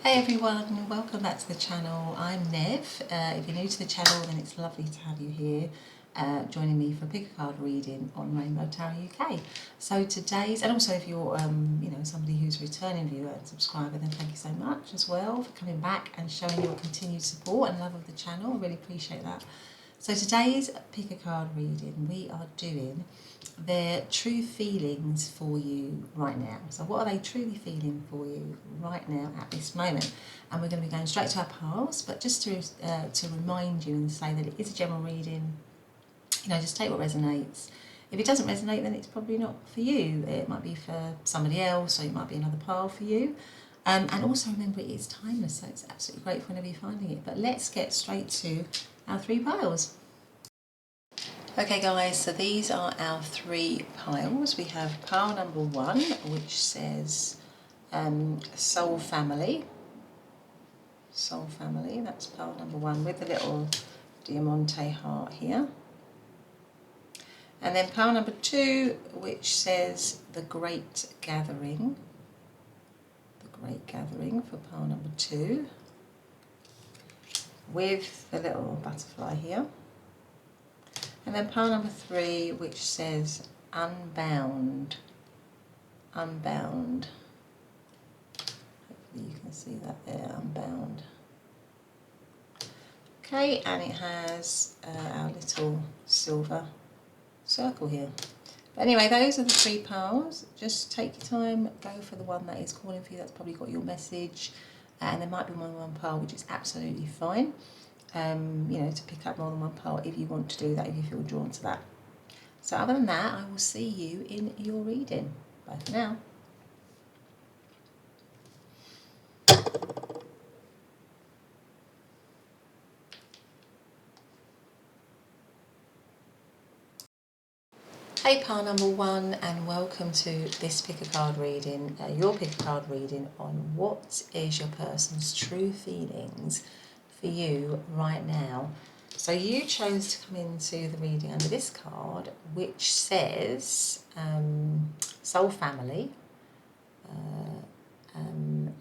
Hey everyone, and welcome back to the channel. I'm Nev. If you're new to the channel, then it's lovely to have you here joining me for a pick a card reading on Rainbow Tarot UK. So today's, and also if you're somebody who's a returning viewer and subscriber, then thank you so much as well for coming back and showing your continued support and love of the channel. I really appreciate that. So today's pick a card reading, we are doing their true feelings for you right now. So what are they truly feeling for you right now at this moment? And we're going to be going straight to our piles, but just to remind you and say that it is a general reading. Just take what resonates. If it doesn't resonate, then it's probably not for you. It might be for somebody else, or it might be another pile for you. And also remember, it is timeless, so it's absolutely great whenever you're finding it. But let's get straight to our three piles. Okay guys, so these are our three piles. We have pile number one, which says Soul Family. Soul Family, that's pile number one with the little Diamante heart here. And then pile number two, which says The Great Gathering. The Great Gathering for pile number two, with the little butterfly here. And then pile number three, which says Unbound. Unbound. Hopefully you can see that there, Unbound. Okay, and it has our little silver circle here. But anyway, those are the three piles. Just take your time, go for the one that is calling for you. That's probably got your message. And there might be more than one pile, which is absolutely fine. To pick up more than one pile if you want to do that, if you feel drawn to that. So other than that, I will see you in your reading. Bye for now. Hey pile number one, and welcome to this pick a card reading, your pick a card reading on what is your person's true feelings for you right now. So you chose to come into the reading under this card, which says Soul Family,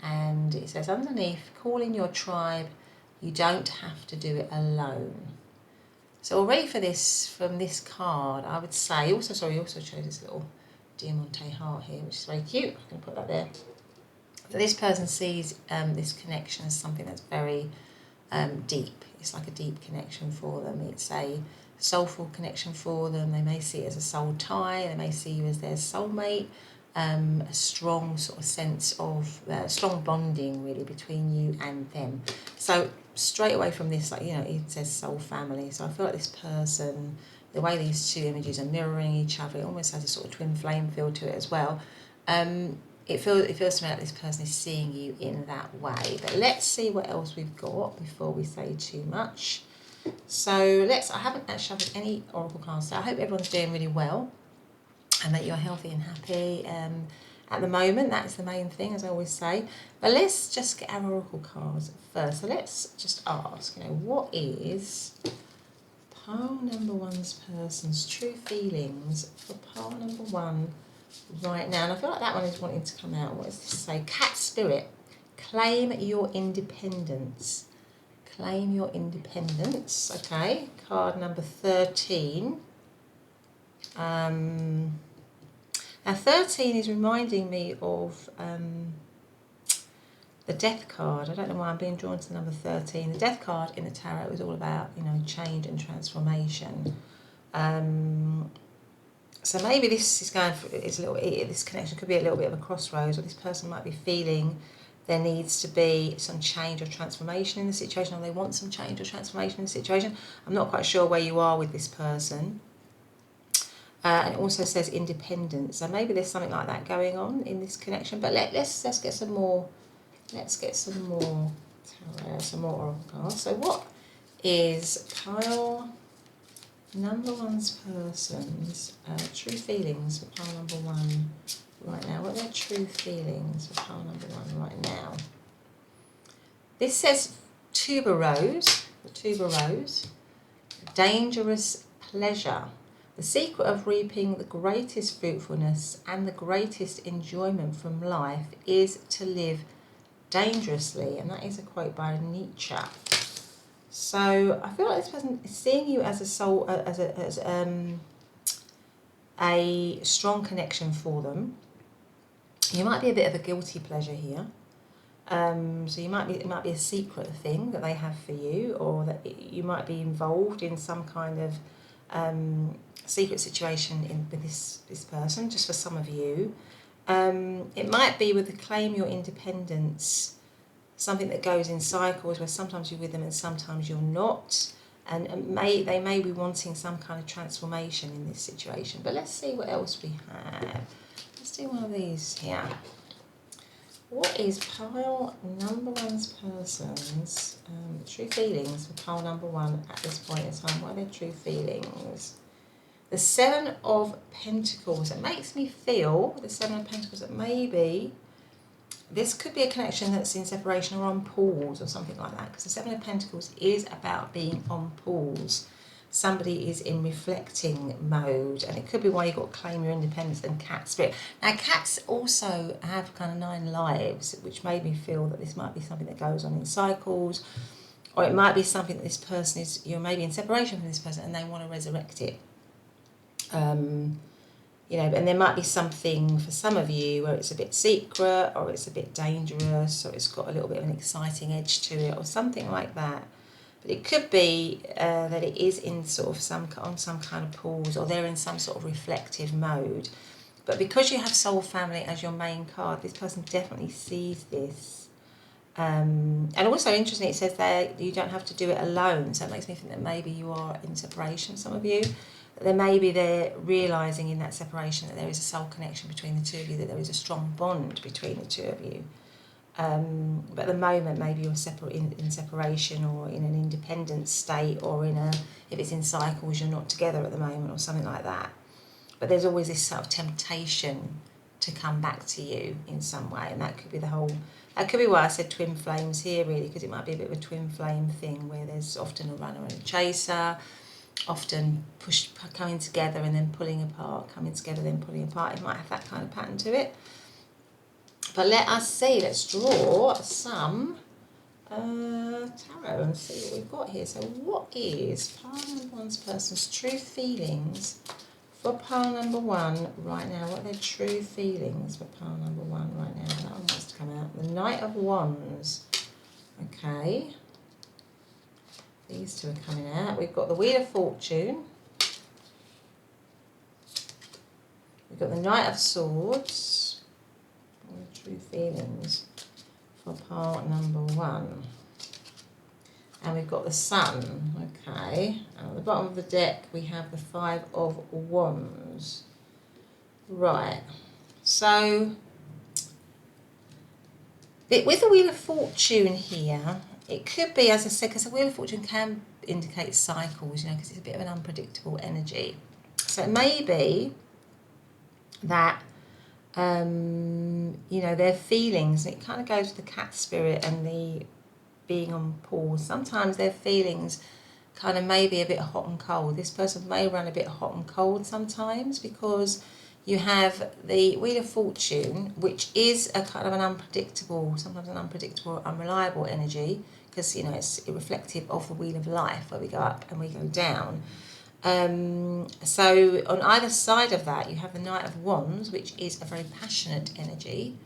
and it says underneath, call in your tribe, you don't have to do it alone. So already for this, from this card, I would say, also chose this little Diamante heart here, which is very cute. I'm going to put that there. So this person sees this connection as something that's very deep. It's like a deep connection for them. It's a soulful connection for them. They may see it as a soul tie. They may see you as their soulmate. A strong sort of sense of strong bonding really between you and them. So straight away from this, it says soul family. So I feel like this person, the way these two images are mirroring each other, it almost has a sort of twin flame feel to it as well. It feels to me like this person is seeing you in that way. But let's see what else we've got before we say too much. So I haven't actually shuffled any oracle cards, so I hope everyone's doing really well and that you're healthy and happy at the moment. That's the main thing, as I always say. But let's just get our oracle cards first. So let's just ask, what is pile number one's person's true feelings for pile number one right now? And I feel like that one is wanting to come out. What does this say? Cat Spirit, claim your independence. Claim your independence. Okay, card number 13. Now 13 is reminding me of the Death card. I don't know why I'm being drawn to number 13. The Death card in the tarot is all about, change and transformation. So maybe this is this connection could be a little bit of a crossroads, or this person might be feeling there needs to be some change or transformation in the situation, or they want some change or transformation in the situation. I'm not quite sure where you are with this person. And it also says independence. So maybe there's something like that going on in this connection. But let's get some more. Let's get some more oracle cards. So what is pile number one's person's true feelings for pile number one right now? What are their true feelings for pile number one right now? This says tuberose, the tuberose, dangerous pleasure. The secret of reaping the greatest fruitfulness and the greatest enjoyment from life is to live dangerously, and that is a quote by Nietzsche. So I feel like this person is seeing you as a soul, as a strong connection for them. You might be a bit of a guilty pleasure here. So it might be a secret thing that they have for you, or that you might be involved in some kind of secret situation with this person, just for some of you. It might be with the claim your independence, something that goes in cycles where sometimes you're with them and sometimes you're not. And they may be wanting some kind of transformation in this situation. But let's see what else we have. Let's do one of these here. What is pile number one's person's true feelings for pile number one at this point in time? What are their true feelings? The Seven of Pentacles. It makes me feel, the Seven of Pentacles, that maybe this could be a connection that's in separation or on pause or something like that. Because the Seven of Pentacles is about being on pause. Somebody is in reflecting mode, and it could be why you've got to claim your independence and cat spirit. Now, cats also have kind of 9 lives, which made me feel that this might be something that goes on in cycles, or it might be something that this person is, you're maybe in separation from this person and they want to resurrect it. You know, and there might be something for some of you where it's a bit secret, or it's a bit dangerous, or it's got a little bit of an exciting edge to it, or something like that. But it could be that it is in sort of on some kind of pause, or they're in some sort of reflective mode. But because you have soul family as your main card, this person definitely sees this. And also, interestingly, it says that you don't have to do it alone. So it makes me think that maybe you are in separation, some of you. That maybe they're realising in that separation that there is a soul connection between the two of you, that there is a strong bond between the two of you. But at the moment, maybe you're in separation, or in an independent state, or if it's in cycles, you're not together at the moment, or something like that. But there's always this sort of temptation to come back to you in some way, and that could be that could be why I said twin flames here, really, because it might be a bit of a twin flame thing where there's often a runner and a chaser, often coming together and then pulling apart, coming together then pulling apart. It might have that kind of pattern to it. But let's draw some tarot and see what we've got here. So what is pile number one's person's true feelings for pile number one right now? What are their true feelings for pile number one right now? That one wants to come out. The Knight of Wands. Okay. These two are coming out. We've got the Wheel of Fortune. We've got the Knight of Swords. True feelings for pile number one. And we've got the Sun. Okay. And at the bottom of the deck, we have the Five of Wands. Right. So, with the Wheel of Fortune here, it could be, as I said, because the Wheel of Fortune can indicate cycles, because it's a bit of an unpredictable energy. So it may be that, their feelings, it kind of goes with the cat spirit and the being on pause. Sometimes their feelings kind of may be a bit hot and cold. This person may run a bit hot and cold sometimes, because you have the Wheel of Fortune, which is a kind of sometimes an unpredictable, unreliable energy, because, it's reflective of the Wheel of Life, where we go up and we go down. So on either side of that, you have the Knight of Wands, which is a very passionate energy.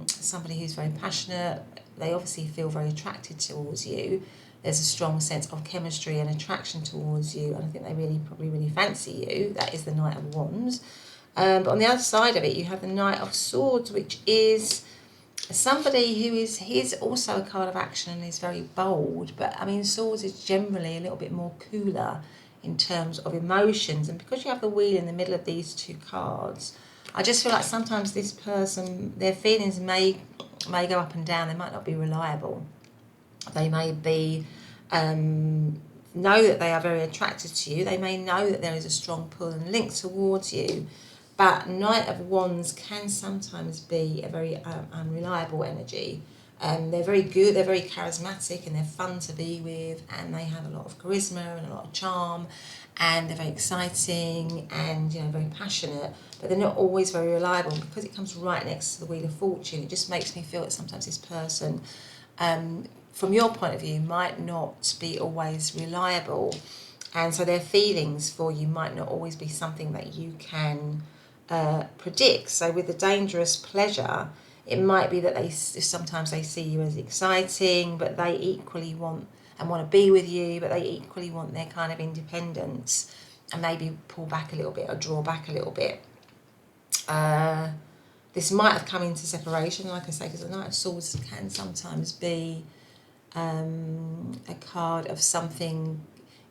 Somebody who's very passionate, they obviously feel very attracted towards you. There's a strong sense of chemistry and attraction towards you, and I think they probably really fancy you. That is the Knight of Wands. But on the other side of it, you have the Knight of Swords, which is somebody he's also a card of action and is very bold, but Swords is generally a little bit more cooler in terms of emotions. And because you have the Wheel in the middle of these two cards, I just feel like sometimes this person, their feelings may go up and down. They might not be reliable. They may be know that they are very attracted to you. They may know that there is a strong pull and link towards you. But Knight of Wands can sometimes be a very unreliable energy. They're very good, they're very charismatic, and they're fun to be with, and they have a lot of charisma and a lot of charm, and they're very exciting and, you know, very passionate, but they're not always very reliable. And because it comes right next to the Wheel of Fortune, it just makes me feel that sometimes this person, from your point of view, might not be always reliable, and so their feelings for you might not always be something that you can predict. So with the dangerous pleasure, it might be that sometimes they see you as exciting, but they equally want to be with you, but they equally want their kind of independence, and maybe pull back a little bit or draw back a little bit. This might have come into separation, like I say, because the Knight of Swords can sometimes be a card of something,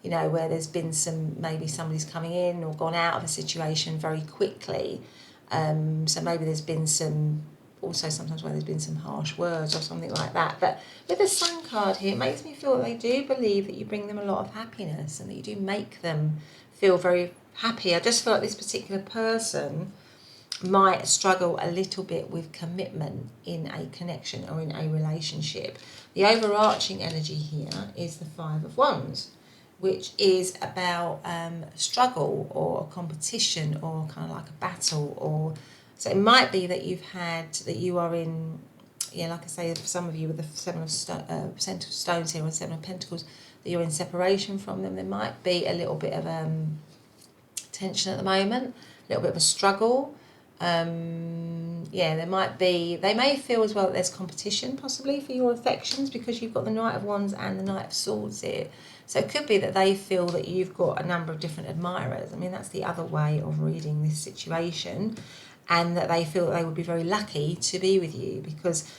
you know, where there's been maybe somebody's coming in or gone out of a situation very quickly. So maybe there's been also sometimes where there's been some harsh words or something like that. But with the Sun card here, it makes me feel that they do believe that you bring them a lot of happiness and that you do make them feel very happy. I just feel like this particular person might struggle a little bit with commitment in a connection or in a relationship. The overarching energy here is the Five of Wands, which is about struggle or competition or kind of like a battle. Or so it might be that you are in, yeah, like I say, for some of you with the Seven of Stones here or Seven of Pentacles, that you're in separation from them. There might be a little bit of tension at the moment, a little bit of a struggle. There might be, they may feel as well that there's competition possibly for your affections, because you've got the Knight of Wands and the Knight of Swords here. So it could be that they feel that you've got a number of different admirers. I mean, that's the other way of reading this situation, and that they feel that they would be very lucky to be with you because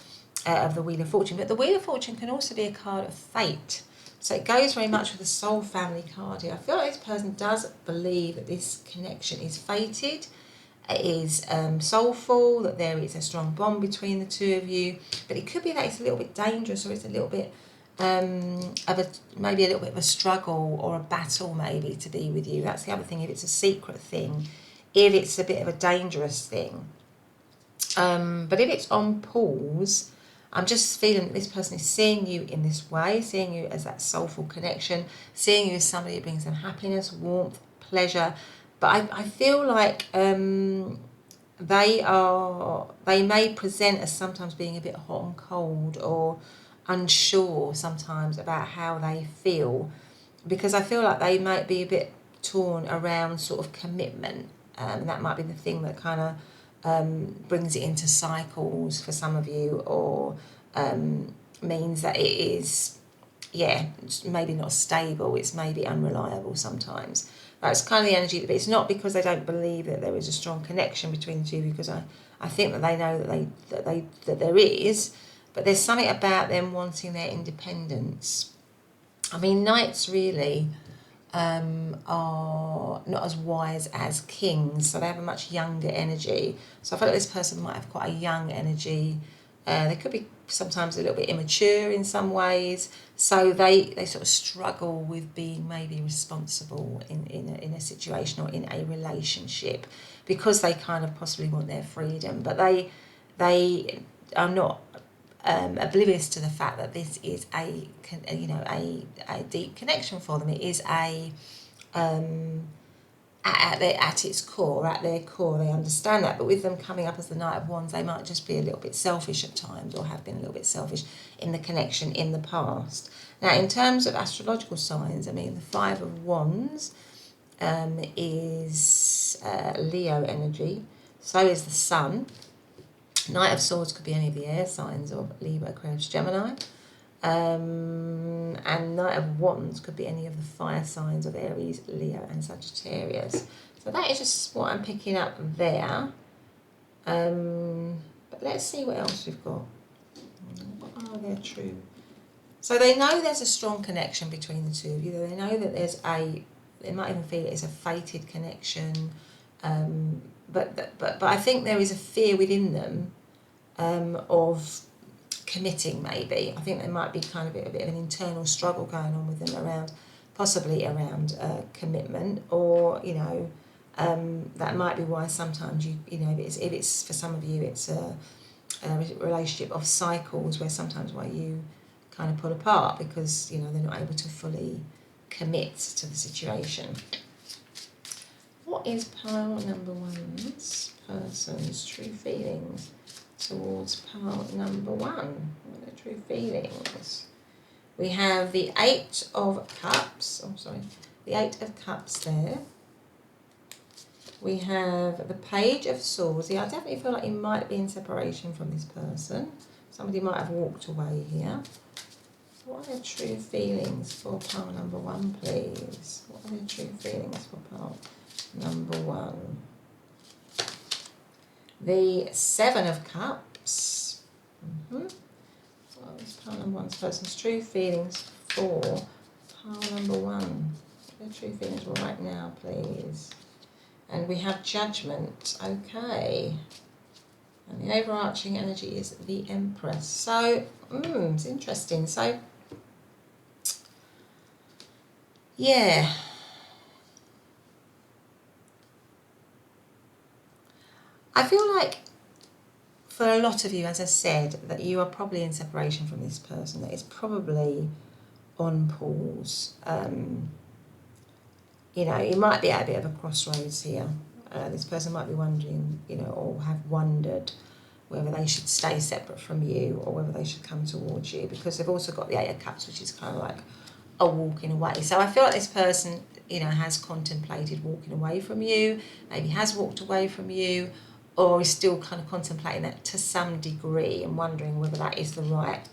of the Wheel of Fortune. But the Wheel of Fortune can also be a card of fate. So it goes very much with the Soul Family card here. I feel like this person does believe that this connection is fated. It is soulful, that there is a strong bond between the two of you, but it could be that it's a little bit dangerous, or it's a little bit maybe a little bit of a struggle or a battle maybe to be with you. That's the other thing, if it's a secret thing, if it's a bit of a dangerous thing. But if it's on pause, I'm just feeling that this person is seeing you in this way, seeing you as that soulful connection, seeing you as somebody who brings them happiness, warmth, pleasure. But I feel like they may present as sometimes being a bit hot and cold or unsure sometimes about how they feel, because I feel like they might be a bit torn around sort of commitment. And that might be the thing that kind of brings it into cycles for some of you, or means that it is, maybe not stable, it's maybe unreliable sometimes. That's kind of the energy, but it's not because they don't believe that there is a strong connection between the two, because I think that they know that there is, but there's something about them wanting their independence. I mean, knights really are not as wise as kings, so they have a much younger energy. So I feel like this person might have quite a young energy. They could be sometimes a little bit immature in some ways, so they sort of struggle with being maybe responsible in a situation or in a relationship, because they kind of possibly want their freedom, but they are not oblivious to the fact that this is a deep connection for them. It is at its core, at their core, they understand that. But with them coming up as the Knight of Wands, they might just be a little bit selfish at times, or have been a little bit selfish in the connection in the past. Now, in terms of astrological signs, I mean, the Five of Wands is Leo energy. So is the Sun. Knight of Swords could be any of the air signs of Libra, Aquarius, Gemini. And Knight of Wands could be any of the fire signs of Aries, Leo and Sagittarius. So that is just what I'm picking up there. But let's see what else we've got. What are their true? So they know there's a strong connection between the two of you. They know that they might even feel it's a fated connection. But I think there is a fear within them of committing, maybe. I think there might be kind of a bit of an internal struggle going on with them possibly around commitment, or that might be why sometimes if it's for some of you, it's relationship of cycles where sometimes why you kind of pull apart because, you know, they're not able to fully commit to the situation. What is pile number one's person's true feelings towards pile number one? What are their true feelings? We have the Eight of Cups. Oh, sorry. The Eight of Cups there. We have the Page of Swords. Yeah, I definitely feel like you might be in separation from this person. Somebody might have walked away here. What are their true feelings for pile number one, please? What are their true feelings for pile number one? The Seven of Cups. What is pile number one's person's true feelings for pile number one? What are their true feelings right now, please? And we have Judgment, okay. And the overarching energy is the Empress. So, it's interesting. So, yeah. I feel like for a lot of you, as I said, that you are probably in separation from this person. That is probably on pause. You know, you might be at a bit of a crossroads here. This person might be wondering, you know, or have wondered whether they should stay separate from you or whether they should come towards you, because they've also got the Eight of Cups, which is kind of like a walking away. So I feel like this person, you know, has contemplated walking away from you, maybe has walked away from you, or is still kind of contemplating that to some degree and wondering whether that is the right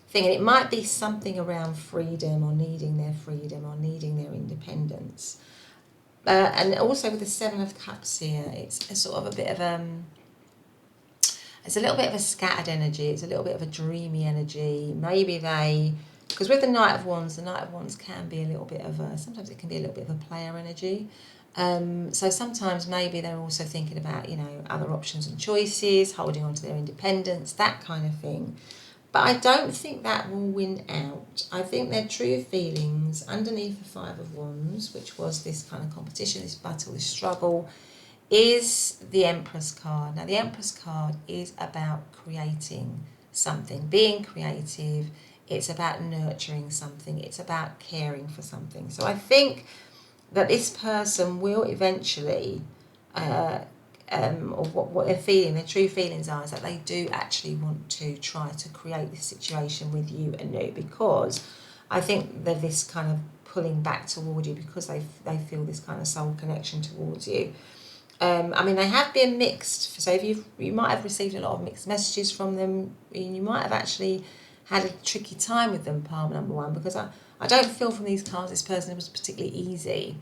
thing. And it might be something around freedom or needing their freedom or needing their independence. And also with the Seven of Cups here, it's a sort of a bit of it's a little bit of a scattered energy. It's a little bit of a dreamy energy. Maybe they, because with the Knight of Wands can be a little bit of a, sometimes it can be a little bit of a player energy. So sometimes maybe they're also thinking about, you know, other options and choices, holding on to their independence, that kind of thing. But I don't think that will win out. I think their true feelings underneath the Five of Wands, which was this kind of competition, this battle, this struggle, is the Empress card. Now, the Empress card is about creating something, being creative. It's about nurturing something. It's about caring for something. So I think that this person will eventually, or what they're feeling, their true feelings are, is that they do actually want to try to create this situation with you anew, because I think they're this kind of pulling back toward you because they feel this kind of soul connection towards you. I mean, they have been mixed. So if you might have received a lot of mixed messages from them, and you might have actually had a tricky time with them, pile number one, because I don't feel from these cards this person was particularly easy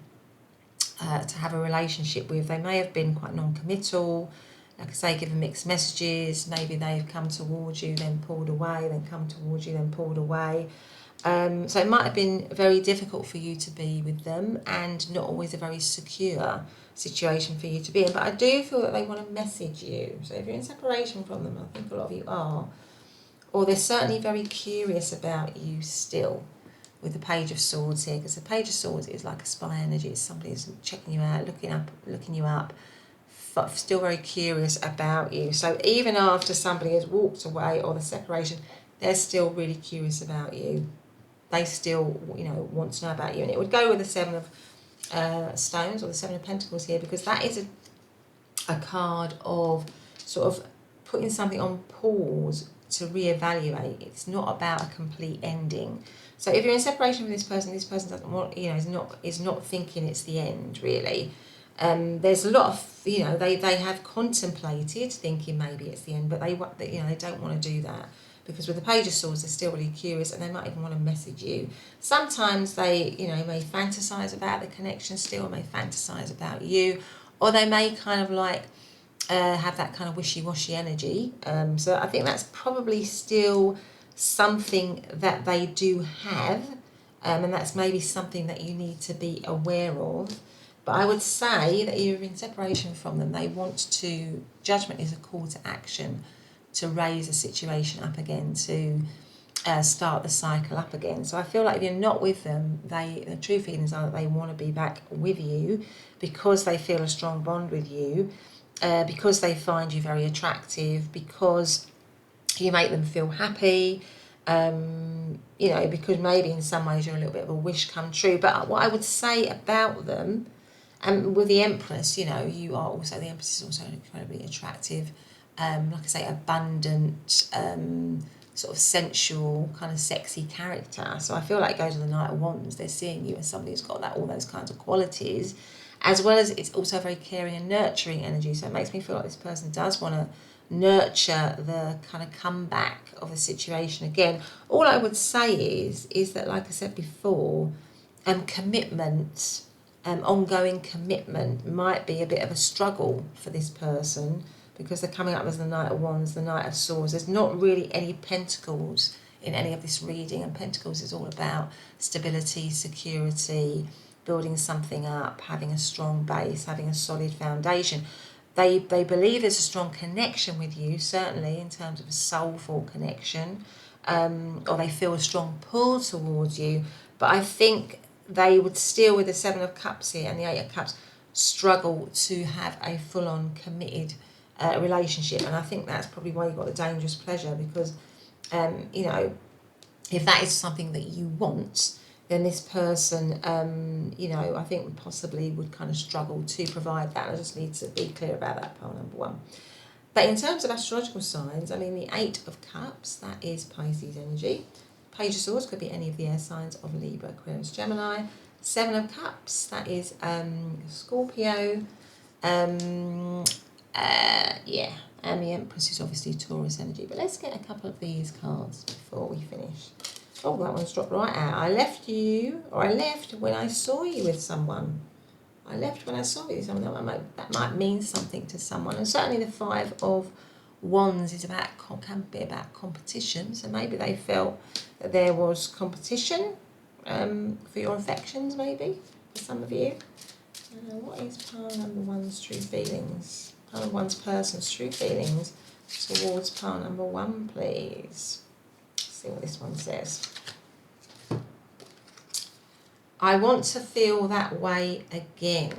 to have a relationship with. They may have been quite non-committal, like I say, given mixed messages. Maybe they've come towards you, then pulled away, then come towards you, then pulled away. So it might have been very difficult for you to be with them, and not always a very secure situation for you to be in. But I do feel that they want to message you. So if you're in separation from them, I think a lot of you are, or they're certainly very curious about you still, with the Page of Swords here, because the Page of Swords is like a spy energy. It's somebody who's checking you out, looking you up, still very curious about you. So even after somebody has walked away or the separation, they're still really curious about you. They still, you know, want to know about you. And it would go with the Seven of Stones or the Seven of Pentacles here, because that is a card of sort of putting something on pause to reevaluate. It's not about a complete ending. So if you're in separation with this person doesn't want, you know, is not thinking it's the end, really. There's a lot of, you know, they have contemplated thinking maybe it's the end, but they don't want to do that, because with the Page of Swords, they're still really curious, and they might even want to message you. Sometimes they, you know, may fantasize about the connection still, may fantasize about you, or they may kind of like have that kind of wishy-washy energy. So I think that's probably still something that they do have, and that's maybe something that you need to be aware of. But I would say that you're in separation from them. They want to, Judgment is a call to action, to raise a situation up again, to start the cycle up again. So I feel like if you're not with them, the true feelings are that they want to be back with you because they feel a strong bond with you, because they find you very attractive, because You make them feel happy, you know, because maybe in some ways you're a little bit of a wish come true. But what I would say about them, and with the Empress, you know, you are also, the Empress is also incredibly attractive, like I say, abundant, sort of sensual, kind of sexy character. So I feel like it goes with the Knight of Wands. They're seeing you as somebody who's got that, all those kinds of qualities, as well as it's also very caring and nurturing energy. So it makes me feel like this person does want to nurture the kind of comeback of the situation again. All I would say is that, like I said before, commitment, ongoing commitment might be a bit of a struggle for this person, because they're coming up as the Knight of Wands, the Knight of Swords. There's not really any pentacles in any of this reading, and pentacles is all about stability, security, building something up, having a strong base, having a solid foundation. They believe there's a strong connection with you, certainly in terms of a soulful connection, or they feel a strong pull towards you. But I think they would still, with the Seven of Cups here and the Eight of Cups, struggle to have a full-on committed relationship. And I think that's probably why you've got the dangerous pleasure, because, you know, if that is something that you want, then this person, you know, I think possibly would kind of struggle to provide that. I just need to be clear about that, pile number one. But in terms of astrological signs, I mean, the Eight of Cups, that is Pisces energy. Page of Swords could be any of the air signs of Libra, Aquarius, Gemini. Seven of Cups, that is Scorpio. Yeah, and the Empress is obviously Taurus energy. But let's get a couple of these cards before we finish. Oh, that one's dropped right out. I left when I saw you with someone. I left when I saw you with someone. That might mean something to someone. And certainly the Five of Wands is can be about competition. So maybe they felt that there was competition for your affections, maybe, for some of you. What is pile number one's true feelings? Pile number one's person's true feelings towards pile number one, please. See what this one says. I want to feel that way again.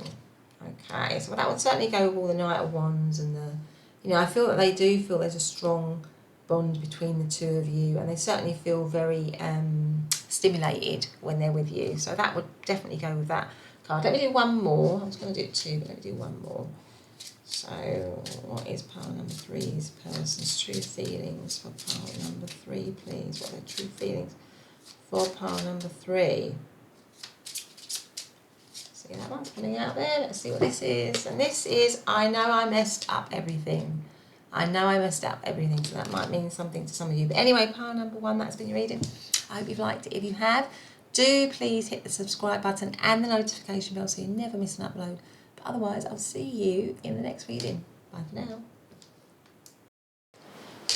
Okay, so that would certainly go with all the Knight of Wands and the, you know, I feel that they do feel there's a strong bond between the two of you, and they certainly feel very stimulated when they're with you. So that would definitely go with that card. Let me do one more. I was going to do two, but let me do one more. So, what is pile number three's person's true feelings for pile number three, please? What are their true feelings for pile number three? See that one's coming out there. Let's see what this is. And this is, I know I messed up everything. I know I messed up everything. So that might mean something to some of you. But anyway, pile number one, that's been your reading. I hope you've liked it. If you have, do please hit the subscribe button and the notification bell so you never miss an upload. Otherwise, I'll see you in the next reading. Bye for now.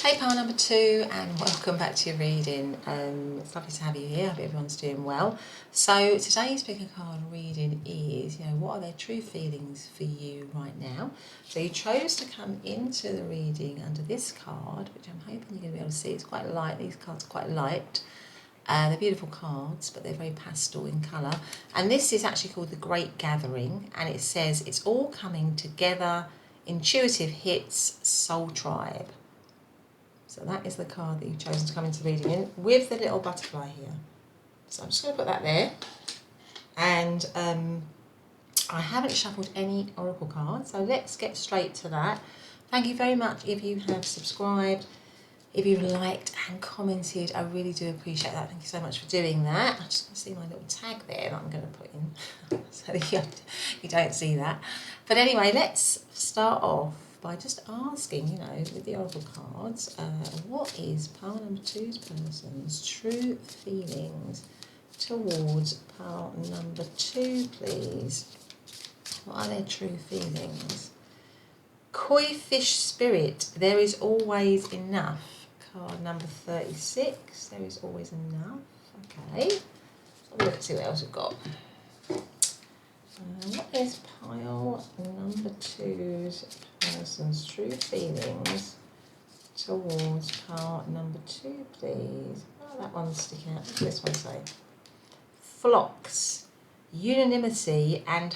Hey, pile number two, and welcome back to your reading. It's lovely to have you here. I hope everyone's doing well. So today's pick a card reading is, you know, what are their true feelings for you right now? So you chose to come into the reading under this card, which I'm hoping you're going to be able to see. It's quite light. These cards are quite light. They're beautiful cards, but they're very pastel in colour. And this is actually called The Great Gathering, and it says, it's all coming together, intuitive hits, soul tribe. So that is the card that you've chosen to come into reading in, with the little butterfly here. So I'm just going to put that there. And I haven't shuffled any oracle cards, so let's get straight to that. Thank you very much if you have subscribed. If you've liked and commented, I really do appreciate that. Thank you so much for doing that. I just want to see my little tag there that I'm going to put in so that you don't see that. But anyway, let's start off by just asking, you know, with the oracle cards, what is pile number two's person's true feelings towards pile number two, please? What are their true feelings? Koi fish spirit, there is always enough. Card number 36, there is always enough. Okay, let's see what else we've got. What is pile number two's person's true feelings towards pile number two, please? Oh, that one's sticking out. What does this one say? Flocks, unanimity and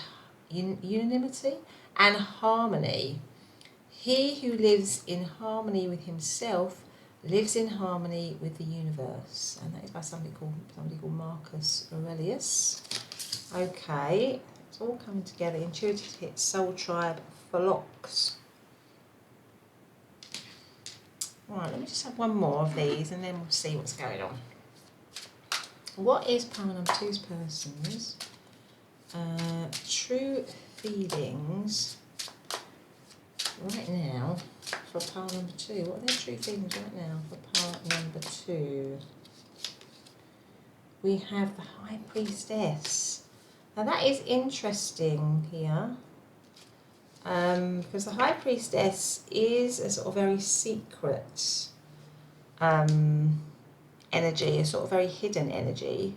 harmony. He who lives in harmony with himself lives in harmony with the universe, and that is by somebody called Marcus Aurelius. Okay, it's all coming together. Intuitive hits, soul tribe, flocks. Right, let me just have one more of these and then we'll see what's going on. What is pile number 2's person's true feelings right now for pile number 2? What are their true feelings right now for pile number 2? We have the High Priestess. Now that is interesting here, because the High Priestess is a sort of very secret energy, a sort of very hidden energy.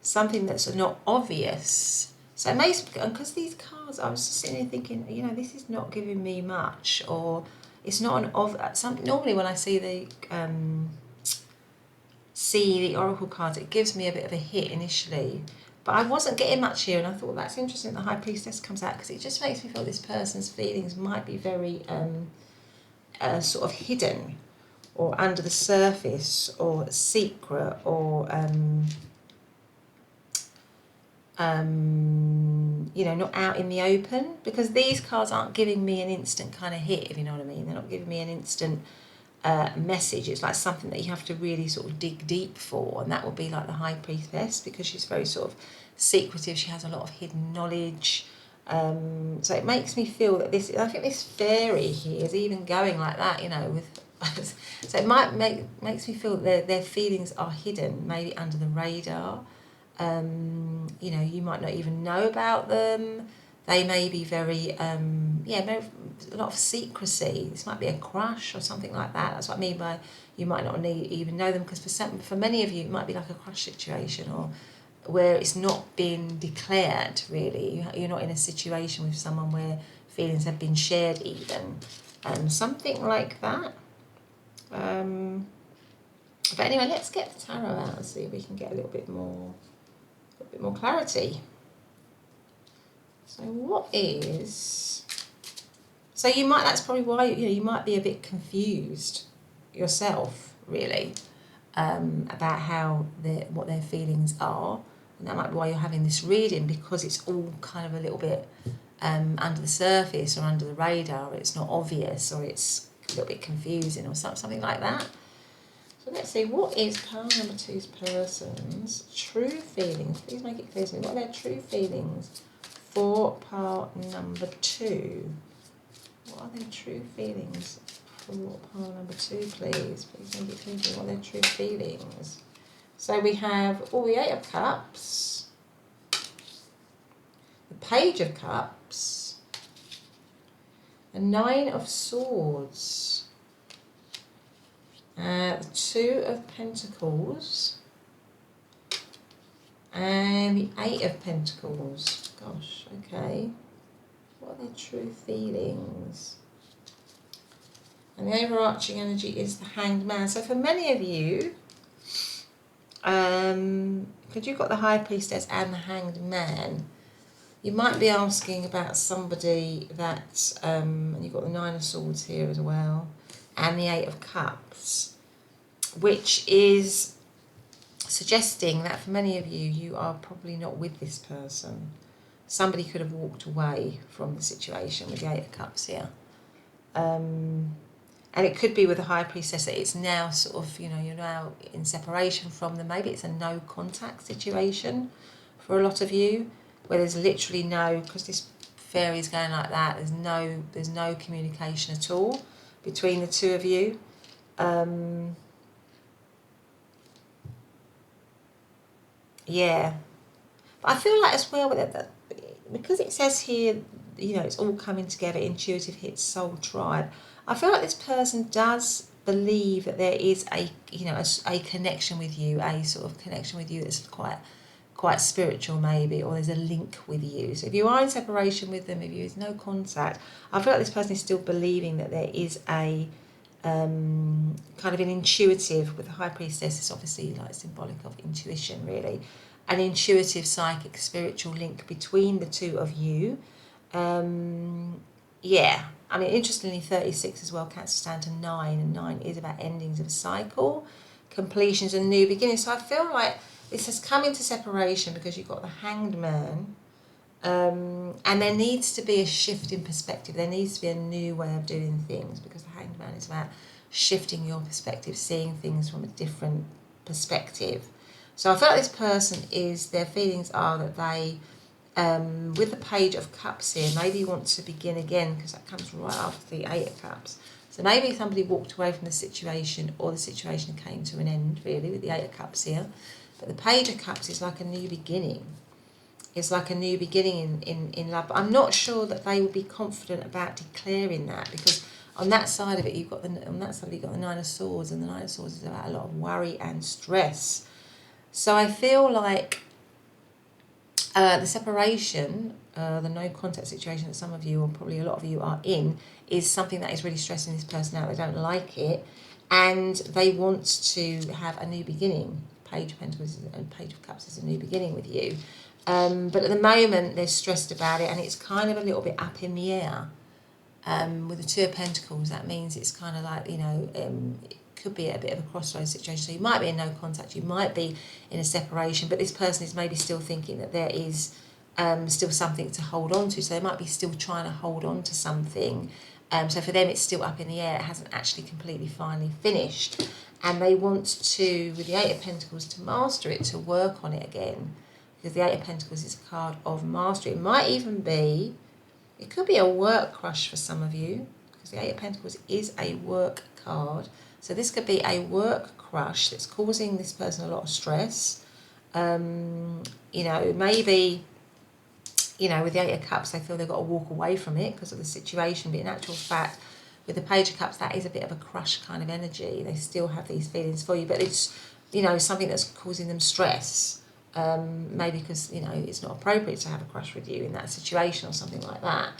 Something that's not obvious. So it makes, because these cards, I was sitting there thinking, you know, this is not giving me much, or it's not an normally when I see the oracle cards, it gives me a bit of a hit initially, but I wasn't getting much here, and I thought that's interesting that the High Priestess comes out, because it just makes me feel this person's feelings might be very sort of hidden, or under the surface, or secret, or you know, not out in the open, because these cards aren't giving me an instant kind of hit, if you know what I mean. They're not giving me an instant message. It's like something that you have to really sort of dig deep for, and that will be like the High Priestess, because she's very sort of secretive. She has a lot of hidden knowledge. So it makes me feel that I think this fairy here is even going like that, you know, with so it makes me feel that their feelings are hidden, maybe under the radar. You know, you might not even know about them. They may be very, maybe a lot of secrecy. This might be a crush or something like that. That's what I mean by you might not even know them, because for many of you, it might be like a crush situation, or where it's not been declared, really. You're not in a situation with someone where feelings have been shared even. Something like that. But anyway, let's get the tarot out and see if we can get a little bit more clarity. So what is... So you might, that's probably why, you know, you might be a bit confused yourself, really, about what their feelings are. And that might be why you're having this reading, because it's all kind of a little bit under the surface or under the radar. It's not obvious, or it's a little bit confusing, or something like that. So let's see, what is pile number 2's person's true feelings? Please make it clear to me. What are their true feelings for pile number 2? What are their true feelings for pile number 2, please? Please make it clear to me what are their true feelings. So we have all the 8 of Cups, the Page of Cups, the 9 of Swords, the 2 of Pentacles, and the 8 of Pentacles. Gosh, okay. What are their true feelings? And the overarching energy is the Hanged Man. So for many of you, because you've got the High Priestess and the Hanged Man, you might be asking about somebody that, and you've got the 9 of Swords here as well, and the 8 of Cups, which is suggesting that for many of you, you are probably not with this person. Somebody could have walked away from the situation with the 8 of Cups here. And it could be with the High Priestess that it's now sort of, you know, you're now in separation from them. Maybe it's a no contact situation for a lot of you, where there's literally no, because this fairy is going like that, there's no communication at all between the two of you. Yeah. But I feel like as well, that because it says here, you know, it's all coming together, intuitive hits, soul tribe, I feel like this person does believe that there is a, you know, a connection with you, a sort of connection with you that's quite spiritual maybe, or there's a link with you. So if you are in separation with them, if there's no contact, I feel like this person is still believing that there is a kind of an intuitive, with the High Priestess, it's obviously like symbolic of intuition really, an intuitive, psychic, spiritual link between the two of you. yeah, I mean, interestingly, 36 as well, Cancer stand to 9, and 9 is about endings of a cycle, completions and new beginnings. So I feel like this has come into separation because you've got the Hanged Man, and there needs to be a shift in perspective. There needs to be a new way of doing things, because the Hanged Man is about shifting your perspective, seeing things from a different perspective. So I feel like this person their feelings are that they, with the Page of Cups here, maybe you want to begin again, because that comes right after the Eight of Cups. So maybe somebody walked away from the situation, or the situation came to an end, really, with the Eight of Cups here. But the Page of Cups is like a new beginning. It's like a new beginning in love. But I'm not sure that they would be confident about declaring that, because on that side of it, you've got the Nine of Swords, and the Nine of Swords is about a lot of worry and stress. So I feel like the separation, the no contact situation that some of you, or probably a lot of you, are in, is something that is really stressing this person out. They don't like it, and they want to have a new beginning. Page of Pentacles and Page of Cups is a new beginning with you. But at the moment, they're stressed about it, and it's kind of a little bit up in the air. With the Two of Pentacles, that means it's kind of like, it could be a bit of a crossroads situation. So you might be in no contact, you might be in a separation, but this person is maybe still thinking that there is still something to hold on to. So they might be still trying to hold on to something. So for them, it's still up in the air. It hasn't actually completely finally finished. And they want to, with the Eight of Pentacles, to master it, to work on it again. Because the Eight of Pentacles is a card of mastery. It might even be, it could be a work crush for some of you, because the Eight of Pentacles is a work card. So this could be a work crush that's causing this person a lot of stress. Maybe, with the Eight of Cups, they feel they've got to walk away from it because of the situation. But in actual fact, with the Page of Cups, that is a bit of a crush kind of energy. They still have these feelings for you, but it's, something that's causing them stress. Maybe because, it's not appropriate to have a crush with you in that situation or something like that.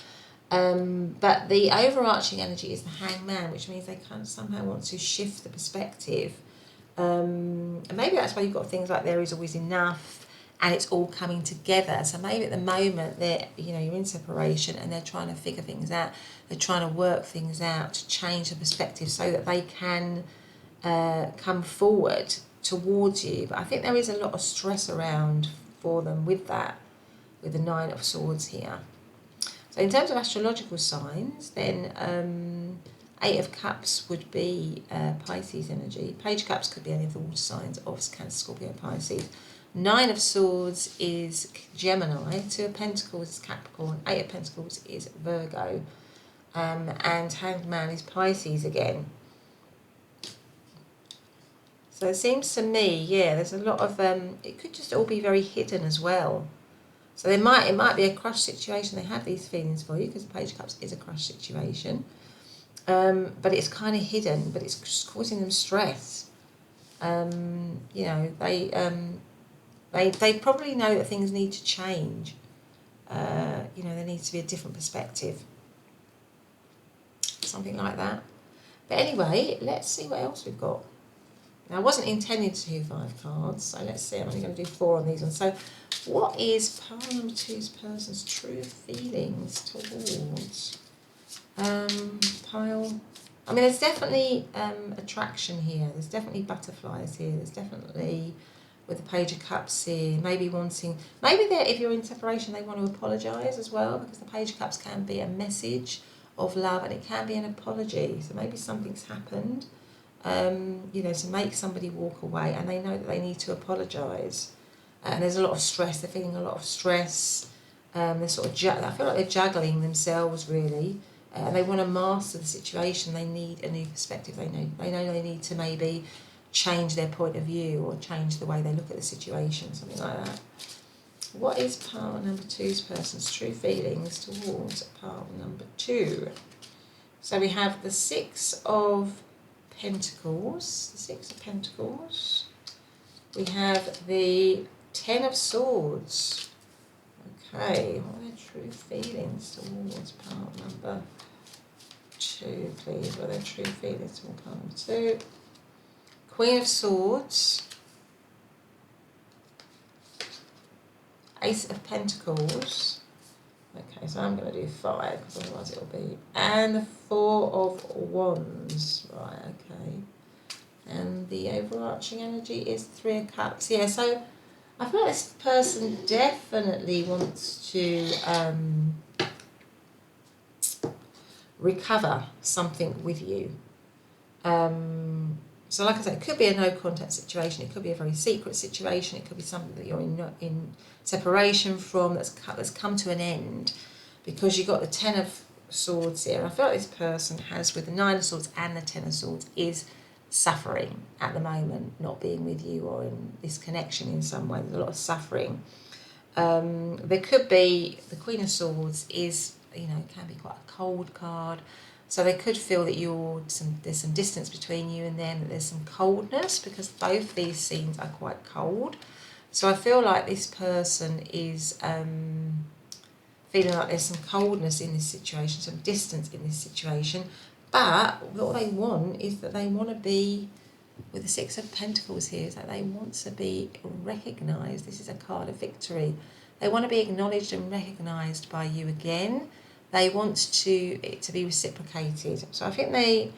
But the overarching energy is the Hanged Man, which means they kind of somehow want to shift the perspective. And maybe that's why you've got things like there is always enough, and it's all coming together. So maybe at the moment you're in separation, and they're trying to figure things out. They're trying to work things out to change the perspective so that they can come forward towards you. But I think there is a lot of stress around for them with that, with the Nine of Swords here. So in terms of astrological signs, then Eight of Cups would be Pisces energy. Page of Cups could be any of the water signs of Cancer, Scorpio, Pisces. Nine of Swords is Gemini. Two of Pentacles is Capricorn. Eight of Pentacles is Virgo. And Hanged Man is Pisces again. So it seems to me, there's a lot of, it could just all be very hidden as well. So it might be a crush situation. They have these feelings for you, because the Page of Cups is a crush situation. But it's kind of hidden, but it's just causing them stress. They probably know that things need to change. There needs to be a different perspective. Something like that. But anyway, let's see what else we've got. Now, I wasn't intending to do 5 cards, so let's see. I'm only going to do 4 on these ones. So, what is pile number 2's person's true feelings towards pile? I mean, there's definitely attraction here. There's definitely butterflies here. There's definitely, with the Page of Cups here, maybe if you're in separation, they want to apologise as well, because the Page of Cups can be a message of love, and it can be an apology. So maybe something's happened. To make somebody walk away, and they know that they need to apologise. And there's a lot of stress. They're feeling a lot of stress. They're sort of, I feel like they're juggling themselves, really. And they want to master the situation. They need a new perspective. They know they need to maybe change their point of view, or change the way they look at the situation, something like that. What is pile number 2's person's true feelings towards pile number 2? So we have the Six of Pentacles, the Six of Pentacles. We have the Ten of Swords. Okay, what are their true feelings towards pile number 2, please? What are their true feelings towards pile number 2? Queen of Swords. Ace of Pentacles. Okay, so I'm going to do 5 because otherwise it'll be... And the 4 of Wands. Right, okay. And the overarching energy is 3 of Cups. Yeah, so I feel like this person definitely wants to recover something with you. So like I said, it could be a no contact situation, it could be a very secret situation, it could be something that you're in separation from that's come to an end, because you've got the 10 of Swords here. I feel like this person has, with the 9 of Swords and the 10 of Swords, is suffering at the moment, not being with you or in this connection in some way. There's a lot of suffering. There could be, the Queen of Swords is, can be quite a cold card. So they could feel that there's some distance between you and them, that there's some coldness, because both these scenes are quite cold. So I feel like this person is feeling like there's some coldness in this situation, some distance in this situation. But what they want is that they want to be, with the 6 of Pentacles here, is that they want to be recognised. This is a card of victory. They want to be acknowledged and recognised by you again. They want it to be reciprocated. So I think they,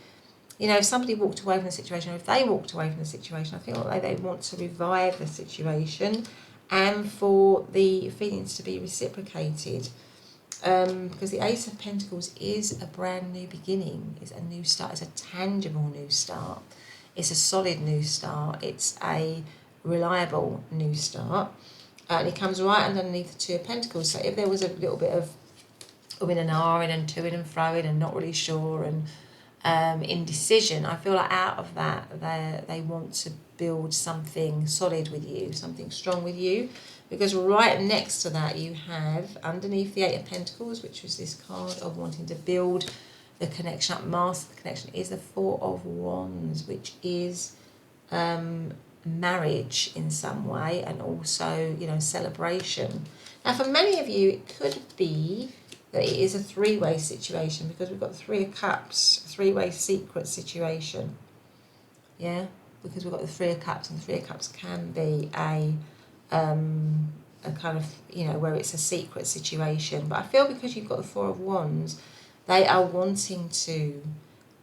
if somebody walked away from the situation, or if they walked away from the situation, I feel like they want to revive the situation and for the feelings to be reciprocated. Because the Ace of Pentacles is a brand new beginning, is a new start, it's a tangible new start. It's a solid new start. It's a reliable new start. And it comes right underneath the 2 of Pentacles. So if there was a little bit of in and ahhing and toing and froing and not really sure and indecision, I feel like out of that they want to build something solid with you, something strong with you. Because right next to that you have, underneath the 8 of Pentacles, which was this card of wanting to build the connection up, master the connection, is the 4 of Wands, which is marriage in some way, and also, celebration. Now, for many of you, it could be that it is a 3-way situation, because we've got the 3 of Cups, 3-way secret situation. Yeah, because we've got the 3 of Cups, and the 3 of Cups can be a kind of, where it's a secret situation. But I feel because you've got the 4 of Wands, they are wanting to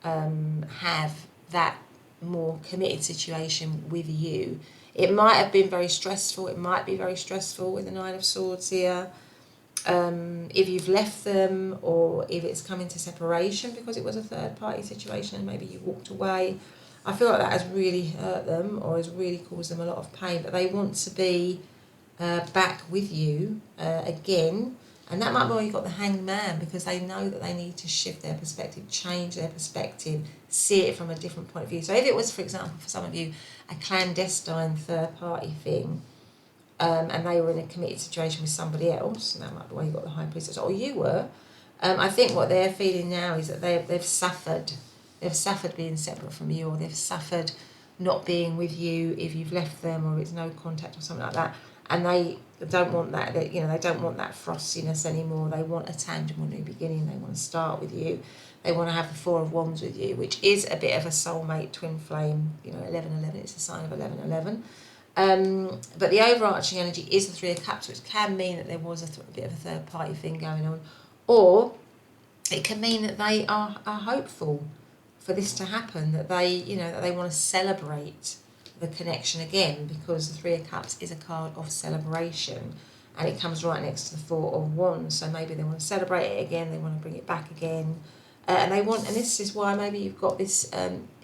have that more committed situation with you. It might have been very stressful. It might be very stressful with the 9 of Swords here. If you've left them, or if it's come into separation because it was a third party situation and maybe you walked away, I feel like that has really hurt them or has really caused them a lot of pain. But they want to be back with you again. And that might be why you've got the Hanged Man, because they know that they need to shift their perspective, change their perspective, see it from a different point of view. So if it was, for example, for some of you, a clandestine third-party thing, and they were in a committed situation with somebody else, and that might be why you got the High Priestess, or you were, I think what they're feeling now is that they've suffered. They've suffered being separate from you, or they've suffered not being with you if you've left them, or it's no contact or something like that. And they don't want that, they don't want that frostiness anymore. They want a tangible new beginning. They want to start with you. They want to have the 4 of Wands with you, which is a bit of a soulmate twin flame, 11-11, it's a sign of 11-11. But the overarching energy is the 3 of Cups, which can mean that there was a bit of a third party thing going on. Or it can mean that they are hopeful for this to happen, that they want to celebrate the connection again, because the 3 of Cups is a card of celebration, and it comes right next to the 4 of Wands. So maybe they want to celebrate it again, they want to bring it back again, and this is why maybe you've got this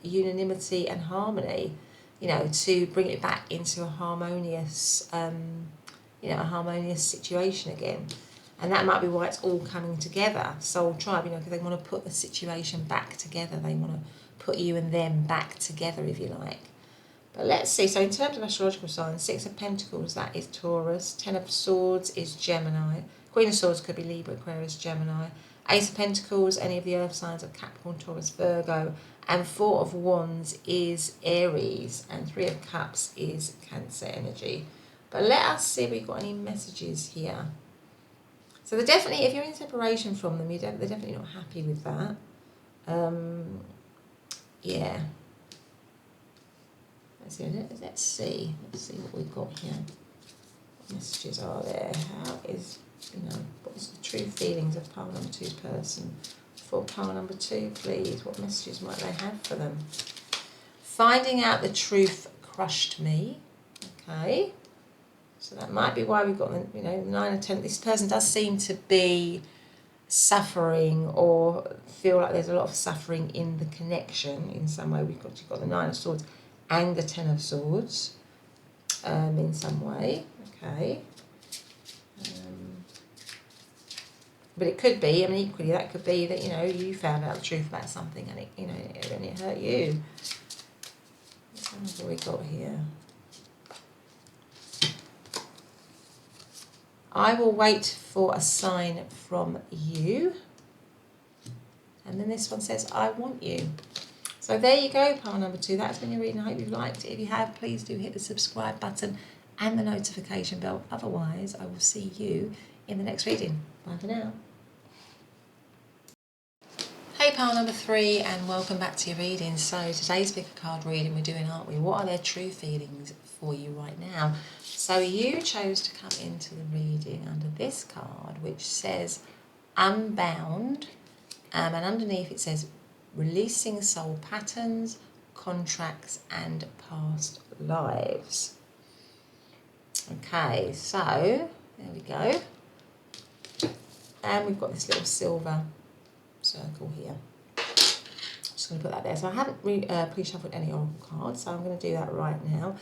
unanimity and harmony, to bring it back into a harmonious, a harmonious situation again. And that might be why it's all coming together, Soul Tribe, because they want to put the situation back together. They want to put you and them back together, if you like. But let's see. So in terms of astrological signs, 6 of Pentacles, that is Taurus. 10 of Swords is Gemini. Queen of Swords could be Libra, Aquarius, Gemini. Ace of Pentacles, any of the earth signs of Capricorn, Taurus, Virgo. And 4 of Wands is Aries. And 3 of Cups is Cancer energy. But let us see if we've got any messages here. So they're definitely, if you're in separation from them, they're definitely not happy with that. Yeah. Let's see what we've got here. What messages are there? How is what's the true feelings of pile number two's person? For pile number two, please, what messages might they have for them? Finding out the truth crushed me. Okay. So that might be why we've got the, 9 of 10. This person does seem to be suffering or feel like there's a lot of suffering in the connection in some way. You've got the 9 of Swords and the 10 of Swords in some way. Okay. But it could be, equally that could be that, you found out the truth about something and it hurt you. What have we got here? I will wait for a sign from you. And then this one says, I want you. So there you go, pile number two. That's been your reading. I hope you've liked it. If you have, please do hit the subscribe button and the notification bell. Otherwise, I will see you in the next reading. Bye for now. Hey pile number three, and welcome back to your reading. So today's pick a card reading we're doing, aren't we? What are their true feelings for you right now? So you chose to come into the reading under this card, which says Unbound, and underneath it says releasing soul patterns, contracts and past lives. Okay, so there we go. And we've got this little silver circle here. Just going to put that there. So I haven't pre-shuffled any oracle cards, so I'm going to do that right now.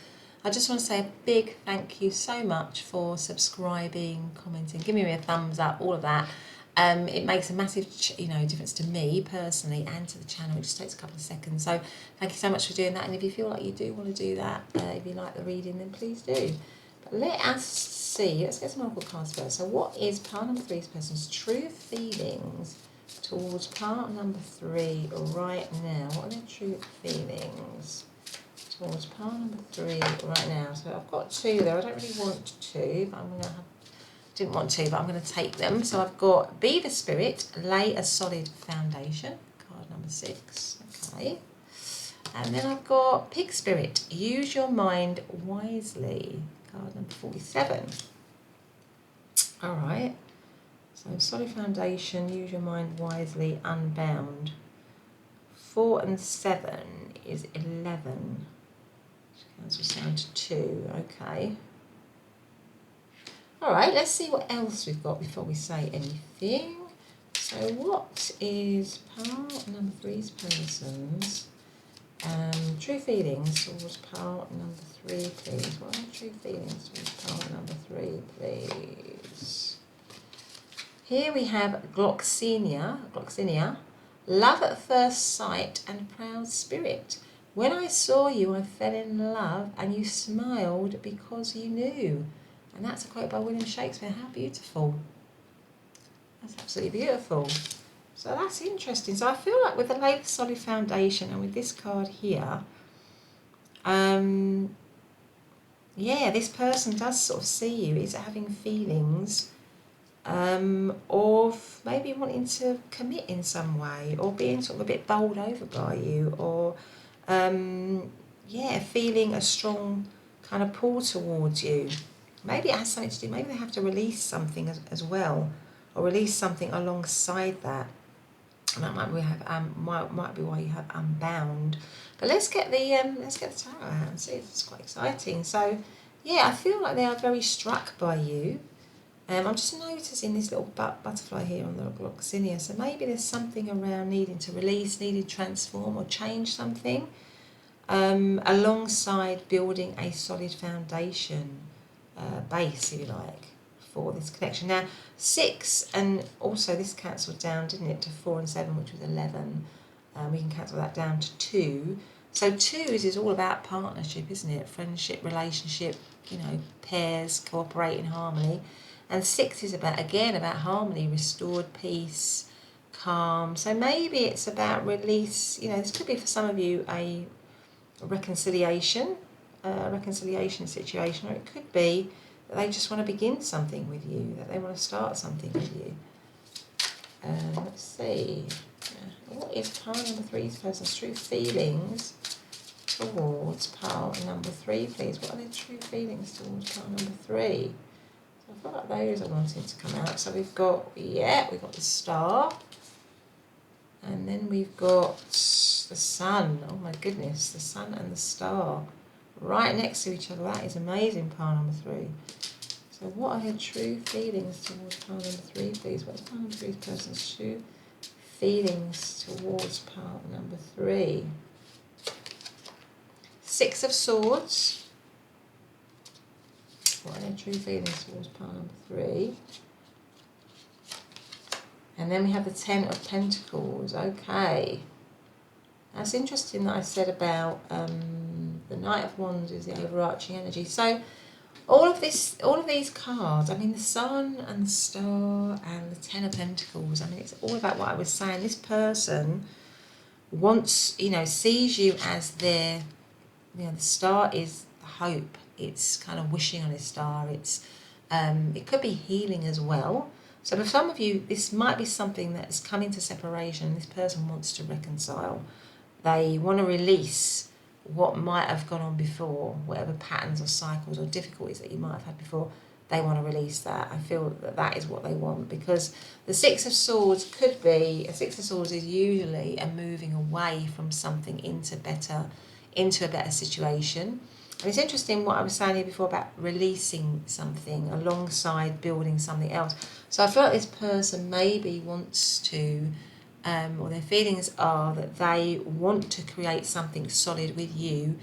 I just want to say a big thank you so much for subscribing, commenting, giving me a thumbs up, all of that. It makes a massive difference to me personally and to the channel. It just takes a couple of seconds. So thank you so much for doing that. And if you feel like you do want to do that, if you like the reading, then please do. But let us see. Let's get some oracle cards first. So what is pile number three's person's true feelings towards part number three right now? What are their true feelings towards part number three right now? So I've got two there. I don't really want two, but didn't want to, but I'm going to take them. So I've got Be the Spirit, Lay a Solid Foundation, card number 6. Okay. And then I've got Pig Spirit, Use Your Mind Wisely, card number 47. All right. So Solid Foundation, Use Your Mind Wisely, Unbound. 4 and 7 is 11. Which cancels down to 2. Okay. All right, let's see what else we've got before we say anything. So what is part number three's person's true feelings towards part number three, please? What are true feelings towards part number three, please? Here we have Gloxinia, love at first sight and proud spirit. When I saw you, I fell in love and you smiled because you knew. And that's a quote by William Shakespeare. How beautiful. That's absolutely beautiful. So that's interesting. So I feel like with the Lay the Solid Foundation and with this card here, this person does sort of see you. Is having feelings of maybe wanting to commit in some way, or being sort of a bit bowled over by you, or feeling a strong kind of pull towards you. Maybe it has something to do, maybe they have to release something as well, or release something alongside that. And that might be why you have Unbound. But let's get the tarot out and see if it's quite exciting. So yeah, I feel like they are very struck by you. I'm just noticing this little butterfly here on the Gloxinia. So maybe there's something around needing to release, needing to transform or change something, alongside building a solid foundation. Base, if you like, for this connection. Now 6, and also this cancelled down, didn't it, to 4 and 7, which was 11. We can cancel that down to 2. So 2 is all about partnership, isn't it? Friendship, relationship, pairs, cooperate in harmony. And 6 is about harmony, restored peace, calm. So maybe it's about release. This could be for some of you a reconciliation situation, or it could be that they just want to begin something with you, that they want to start something with you. Let's see. What is pile number three's person's true feelings towards pile number 3, please? What are their true feelings towards pile number 3? So I feel like those are wanting to come out. So we've got, yeah, we've got the Star. And then we've got the Sun. Oh my goodness, the Sun and the Star. Right next to each other. That is amazing, pile number 3. So what are your true feelings towards pile number 3, please? What's pile number 3's person's true feelings towards pile number 3? 6 of Swords. What are their true feelings towards pile number 3? And then we have the 10 of Pentacles. Okay. That's interesting that I said about the Knight of Wands is the overarching energy. So all of these cards, I mean the Sun and the Star and the 10 of Pentacles, I mean it's all about what I was saying. This person wants, you know, sees you as their, you know, the Star is hope. It's kind of wishing on a star. It's it could be healing as well. So for some of you, this might be something that has come into separation. This person wants to reconcile. They want to release what might have gone on before, whatever patterns or cycles or difficulties that you might have had before. They want to release that. I feel that that is what they want, because the 6 of Swords could be, a 6 of Swords is usually a moving away from something into a better situation. And it's interesting what I was saying here before about releasing something alongside building something else. So I feel like this person maybe wants to, or their feelings are that they want to create something solid with you.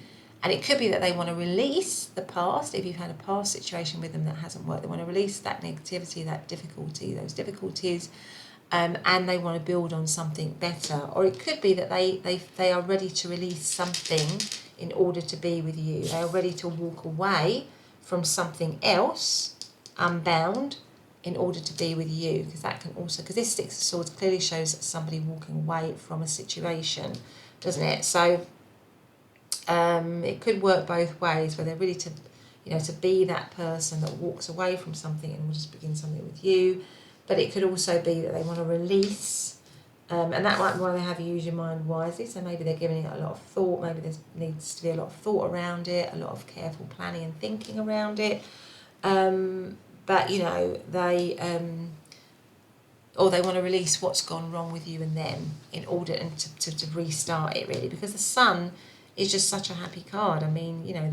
And it could be that they want to release the past. If you've had a past situation with them that hasn't worked, they want to release that negativity, that difficulty, those difficulties, and they want to build on something better. Or it could be that they are ready to release something in order to be with you. They are ready to walk away from something else, unbound, in order to be with you. Because that can also, because this 6 of Swords clearly shows somebody walking away from a situation, doesn't it? So it could work both ways, where they're ready to, you know, to be that person that walks away from something and will just begin something with you. But it could also be that they want to release, and that might be why they have use your mind wisely. So maybe they're giving it a lot of thought. Maybe there needs to be a lot of thought around it, a lot of careful planning and thinking around it. But you know, or they want to release what's gone wrong with you and them in order to restart it, really, because the Sun is just such a happy card. I mean, you know,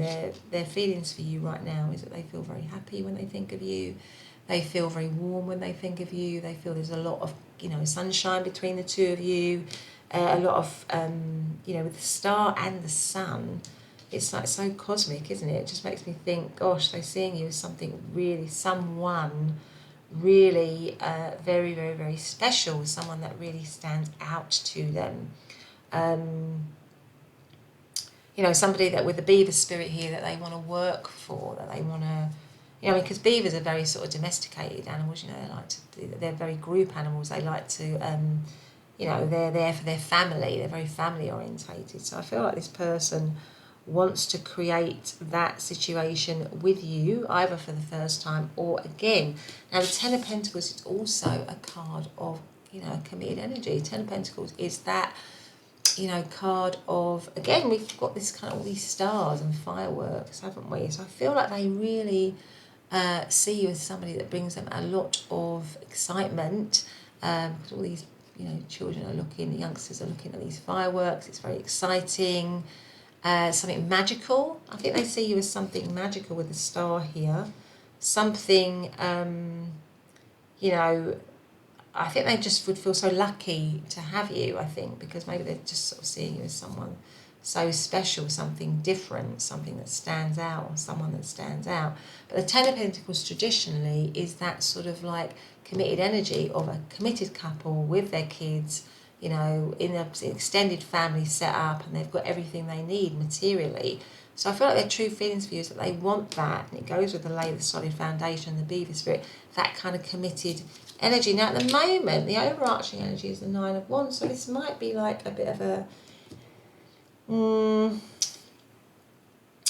their feelings for you right now is that they feel very happy when they think of you. They feel very warm when they think of you. They feel there's a lot of, you know, sunshine between the two of you. A lot of, you know, with the Star and the Sun, it's like so cosmic, isn't it? It just makes me think, gosh, they're seeing you as something really, someone really very, very, very special, someone that really stands out to them. You know, somebody that with the beaver spirit here that they want to work for, that they want to, you know, because beavers are very sort of domesticated animals, you know, they're very group animals. They like to, you know, they're there for their family. They're very family orientated. So I feel like this person wants to create that situation with you, either for the first time or again. Now, the 10 of Pentacles is also a card of, you know, committed energy. 10 of Pentacles is that, you know, card of, again, we've got this kind of all these stars and fireworks, haven't we? So I feel like they really see you as somebody that brings them a lot of excitement, because all these, you know, children are looking, the youngsters are looking at these fireworks. It's very exciting, something magical. I think they see you as something magical with the Star here, something, you know, I think they just would feel so lucky to have you, I think, because maybe they're just sort of seeing you as someone so special, something different, something that stands out, or someone that stands out. But the 10 of Pentacles traditionally is that sort of like committed energy of a committed couple with their kids, you know, in an extended family set up, and they've got everything they need materially. So I feel like their true feelings for you is that they want that, and it goes with the lay the solid foundation, the beaver spirit, that kind of committed energy. Now, at the moment, the overarching energy is the 9 of Wands, so this might be like a bit of a,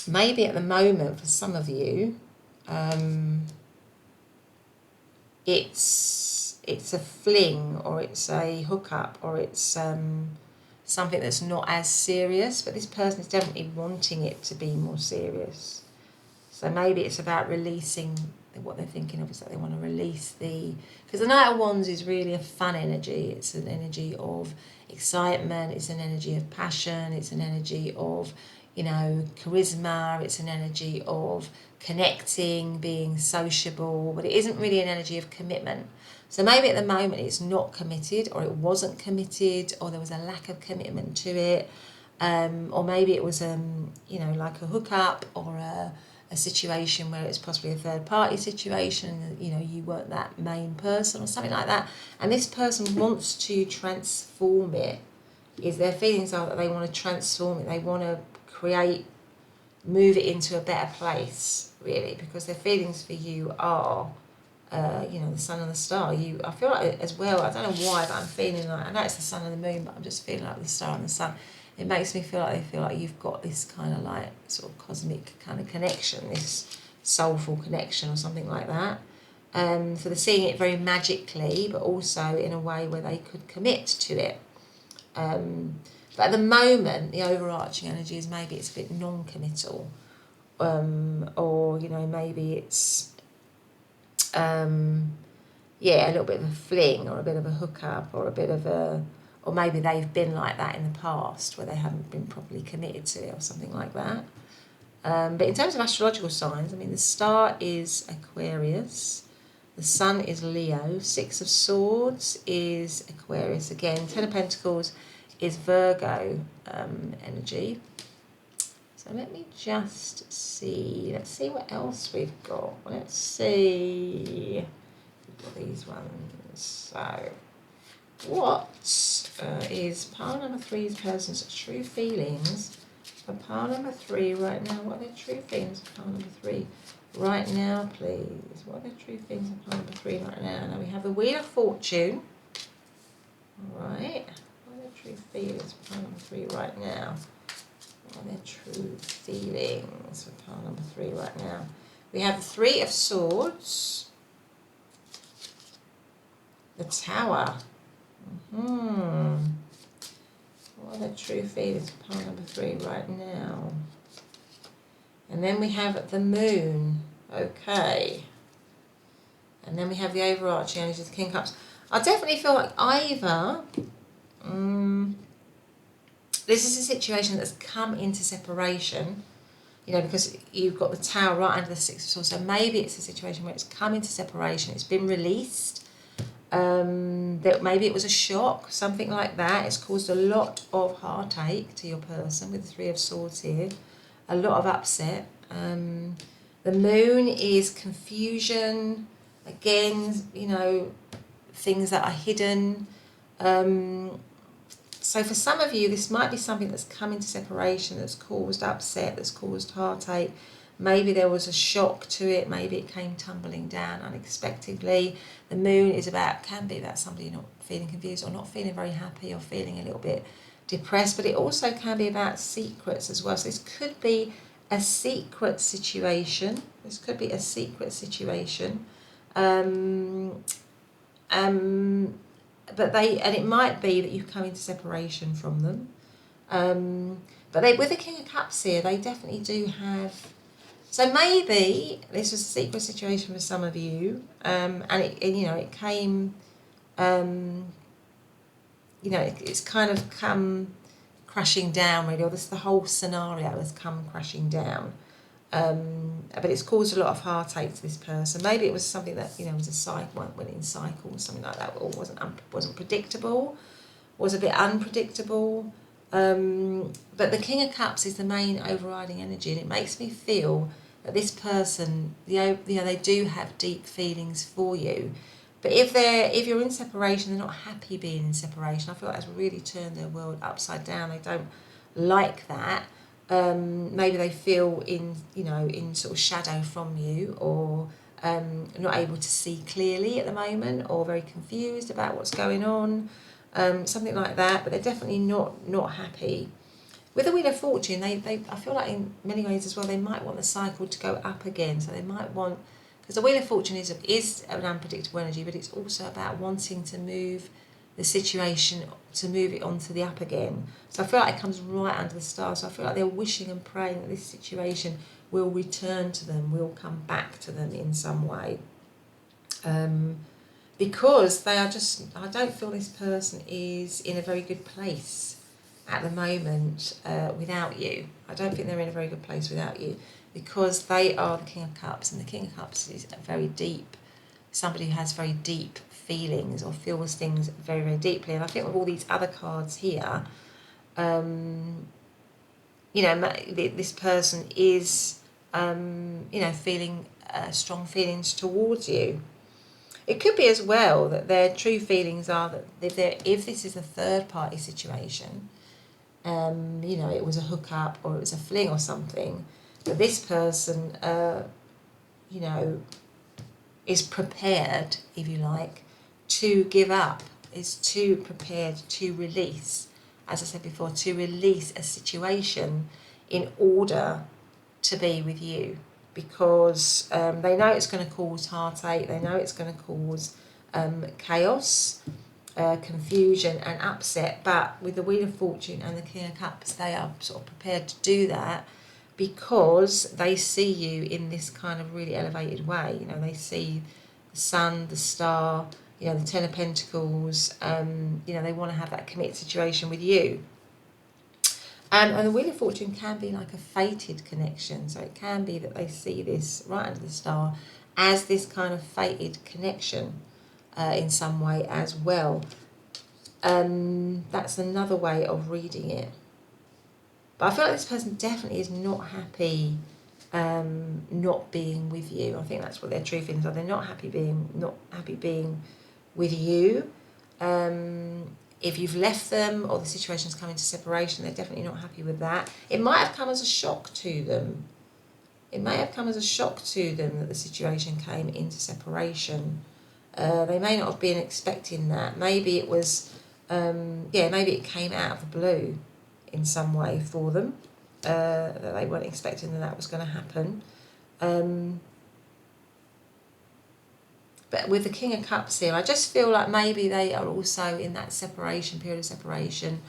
maybe at the moment for some of you, it's a fling, or it's a hookup, or it's something that's not as serious, but this person is definitely wanting it to be more serious. So maybe it's about releasing what they're thinking of is that they want to release because the Knight of Wands is really a fun energy. It's an energy of excitement, it's an energy of passion, it's an energy of, charisma, it's an energy of connecting, being sociable, but it isn't really an energy of commitment. So maybe at the moment it's not committed, or it wasn't committed, or there was a lack of commitment to it, or maybe it was like a hookup, or a situation where it's possibly a third party situation, you weren't that main person or something like that, and this person wants to transform it. Their feelings are that they want to transform it, they want to move it into a better place, really, because their feelings for you are the sun and the star. I feel like as well, I don't know why, but I'm feeling like, I know it's the sun and the moon, but I'm just feeling like the star and the sun. It makes me feel like they feel like you've got this kind of like sort of cosmic kind of connection, this soulful connection or something like that. So they're seeing it very magically, but also in a way where they could commit to it. But at the moment, the overarching energy is maybe it's a bit non-committal, or maybe it's a little bit of a fling, or a bit of a hookup, or a bit of or maybe they've been like that in the past where they haven't been properly committed to it or something like that. But in terms of astrological signs, the star is Aquarius, the sun is Leo, Six of Swords is Aquarius again, Ten of Pentacles is Virgo energy. So let me just see. Let's see what else we've got. Let's see. We've got these ones. So, what is pile number three's person's true feelings for pile number three right now? What are their true feelings for pile number three right now, please? What are their true feelings for pile number three right now? Now we have the Wheel of Fortune. All right. What are their true feelings for pile number three right now? What are their true feelings for pile number three right now? We have the Three of Swords, the Tower. What are their true feelings for pile number three right now? And then we have the Moon. Okay. And then we have the overarching energy of the King of Cups. I definitely feel like either this is a situation that's come into separation, because you've got the Tower right under the Six of Swords. So maybe it's a situation where it's come into separation, it's been released. That maybe it was a shock, something like that. It's caused a lot of heartache to your person with the Three of Swords here, a lot of upset. The Moon is confusion, again, things that are hidden. So for some of you, this might be something that's come into separation, that's caused upset, that's caused heartache. Maybe there was a shock to it. Maybe it came tumbling down unexpectedly. The Moon can be about somebody not feeling confused, or not feeling very happy, or feeling a little bit depressed. But it also can be about secrets as well. So this could be a secret situation. But it might be that you've come into separation from them. But with the King of Cups here, they definitely do have. So maybe this was a secret situation for some of you, and it came. It's kind of come crashing down, really, or the whole scenario has come crashing down. But it's caused a lot of heartache to this person. Maybe it was something that was a cycle, went in cycles, something like that, or wasn't predictable, was a bit unpredictable. But the King of Cups is the main overriding energy, and it makes me feel that this person, they do have deep feelings for you. But if you're in separation, they're not happy being in separation. I feel like that's really turned their world upside down. They don't like that. Maybe they feel in sort of shadow from you, or not able to see clearly at the moment, or very confused about what's going on, something like that. But they're definitely not happy. With the Wheel of Fortune, I feel like in many ways as well, they might want the cycle to go up again. So they might want, because the Wheel of Fortune is an unpredictable energy, but it's also about wanting to move the situation to move it onto the up again. So I feel like it comes right under the stars. So I feel like they're wishing and praying that this situation will return to them, will come back to them in some way. Because they are just, I don't feel this person is in a very good place at the moment without you. I don't think they're in a very good place without you, because they are the King of Cups, and the King of Cups is very deep, somebody who has very deep feelings or feels things very, very deeply. And I think with all these other cards here, you know, this person is, you know, feeling strong feelings towards you. It could be as well that their true feelings are that if this is a third party situation, you know, it was a hookup or it was a fling or something, that this person, you know, is prepared, if you like, to give up, is too prepared to release, as I said before, to release a situation in order to be with you. Because they know it's going to cause heartache, they know it's going to cause chaos, confusion and upset. But with the Wheel of Fortune and the King of Cups, they are sort of prepared to do that because they see you in this kind of really elevated way. You know, they see the sun, the star, you know, the Ten of Pentacles. You know, they want to have that committed situation with you. And the Wheel of Fortune can be like a fated connection. So it can be that they see this right under the star as this kind of fated connection in some way as well. That's another way of reading it. But I feel like this person definitely is not happy not being with you. I think that's what their true feelings are. They're not happy being with you. If you've left them or the situation's come into separation, they're definitely not happy with that. It might have come as a shock to them. It may have come as a shock to them that the situation came into separation. They may not have been expecting that. Maybe it was, maybe it came out of the blue in some way for them, that they weren't expecting that was going to happen. But with the King of Cups here, I just feel like maybe they are also in that period of separation,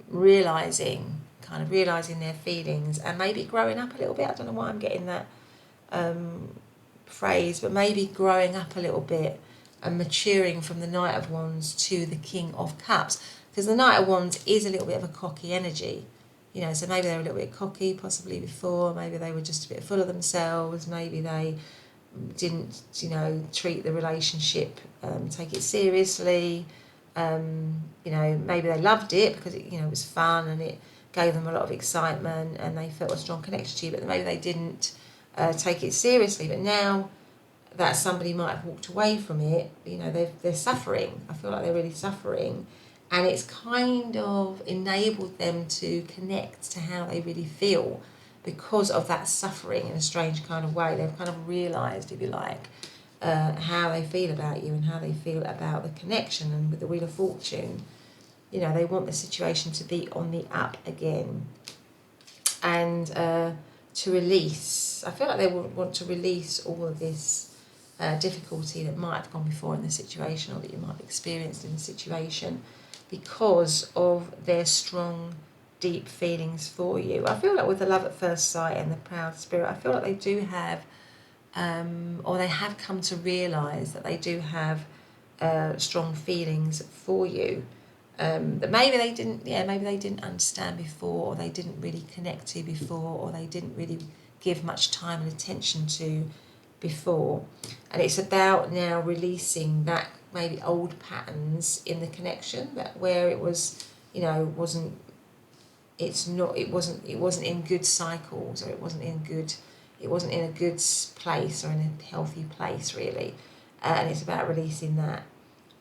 realising their feelings and maybe growing up a little bit. I don't know why I'm getting that phrase, but maybe growing up a little bit and maturing from the Knight of Wands to the King of Cups. Because the Knight of Wands is a little bit of a cocky energy. You know, so maybe they were a little bit cocky possibly before, maybe they were just a bit full of themselves, maybe they didn't, you know, treat the relationship, take it seriously. You know, maybe they loved it because it, you know, it was fun and it gave them a lot of excitement and they felt a strong connection to you, but maybe they didn't take it seriously. But now that somebody might have walked away from it, you know, they're suffering. I feel like they're really suffering, and it's kind of enabled them to connect to how they really feel. Because of that suffering in a strange kind of way, they've kind of realised, if you like, how they feel about you and how they feel about the connection. And with the Wheel of Fortune, you know, they want the situation to be on the up again. And to release, I feel like they want to release all of this difficulty that might have gone before in the situation, or that you might have experienced in the situation, because of their strong, deep feelings for you. I feel like with the Love at First Sight and the Proud Spirit, I feel like they do have, or they have come to realise that they do have strong feelings for you. That maybe they didn't understand before, or they didn't really connect to before, or they didn't really give much time and attention to before. And it's about now releasing that maybe old patterns in the connection, that where it was, you know, it wasn't in good cycles, or it wasn't in a good place or in a healthy place really. And it's about releasing that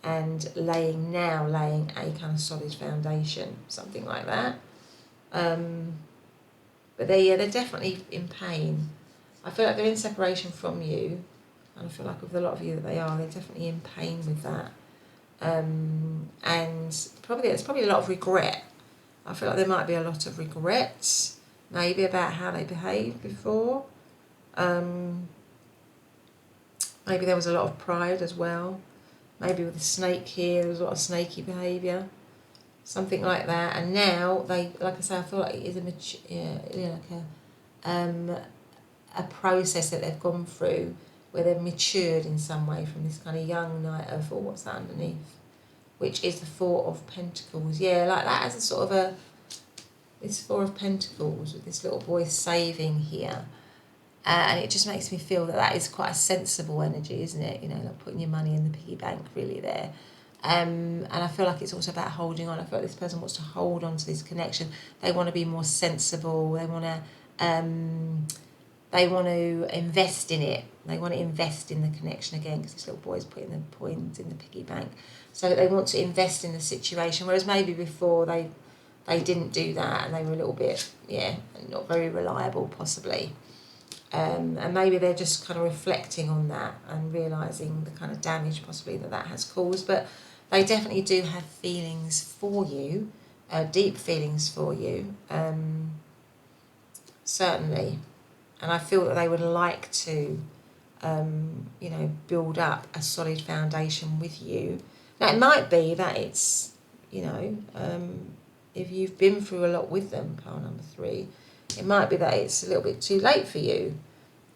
and laying a kind of solid foundation, something like that. But they're definitely in pain. I feel like they're in separation from you, and I feel like with a lot of you that they're definitely in pain with that. And there's probably a lot of regret. I feel like there might be a lot of regrets, maybe about how they behaved before. Maybe there was a lot of pride as well. maybe with a snake here, there was a lot of snaky behaviour, something like that. And now they, like I say, I feel like it is a process that they've gone through where they've matured in some way from this kind of young Knight of, oh, what's that underneath? Which is the Four of Pentacles. Yeah, like that as a sort of a, this Four of Pentacles with this little boy saving here. And it just makes me feel that that is quite a sensible energy, isn't it? You know, like putting your money in the piggy bank really there. And I feel like it's also about holding on. I feel like this person wants to hold on to this connection. They want to be more sensible. They want to invest in it. They want to invest in the connection again, because this little boy is putting the coins in the piggy bank. So they want to invest in the situation, whereas maybe before they didn't do that, and they were a little bit, not very reliable possibly. And maybe they're just kind of reflecting on that and realising the kind of damage possibly that has caused. But they definitely do have feelings for you, deep feelings for you, certainly. And I feel that they would like to, build up a solid foundation with you. Now, it might be that it's, if you've been through a lot with them, pile number 3, it might be that it's a little bit too late for you.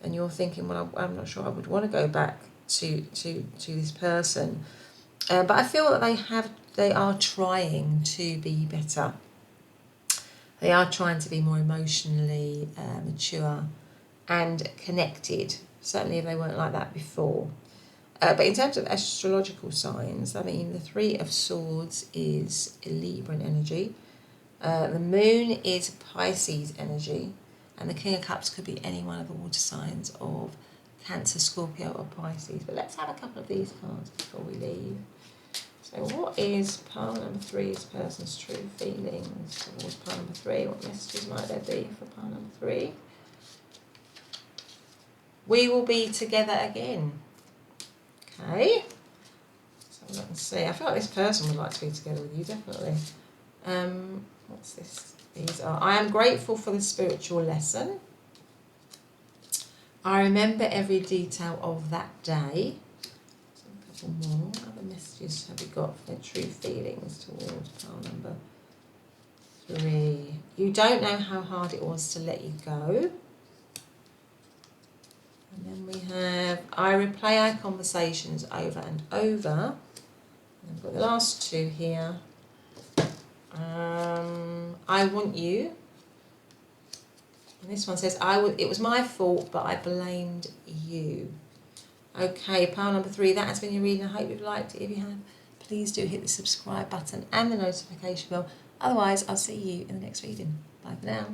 And you're thinking, well, I'm not sure I would want to go back to this person. But I feel that they are trying to be better. They are trying to be more emotionally mature and connected. Certainly if they weren't like that before. But in terms of astrological signs, I mean, the 3 of Swords is a Libran energy. The Moon is Pisces energy. And the King of Cups could be any one of the water signs of Cancer, Scorpio or Pisces. But let's have a couple of these cards before we leave. So what is pile number 3's person's true feelings towards pile number 3? What messages might there be for pile number 3? We will be together again. Okay. So let us see. I feel like this person would like to be together with you, definitely. What's this? These are, I am grateful for the spiritual lesson. I remember every detail of that day. So a couple more. What other messages have we got for their true feelings towards pile number 3? You don't know how hard it was to let you go. And then we have, I replay our conversations over and over. And I've got the last 2 here. I want you. And this one says, it was my fault, but I blamed you. Okay, pile number 3, that has been your reading. I hope you've liked it. If you have, please do hit the subscribe button and the notification bell. Otherwise, I'll see you in the next reading. Bye for now.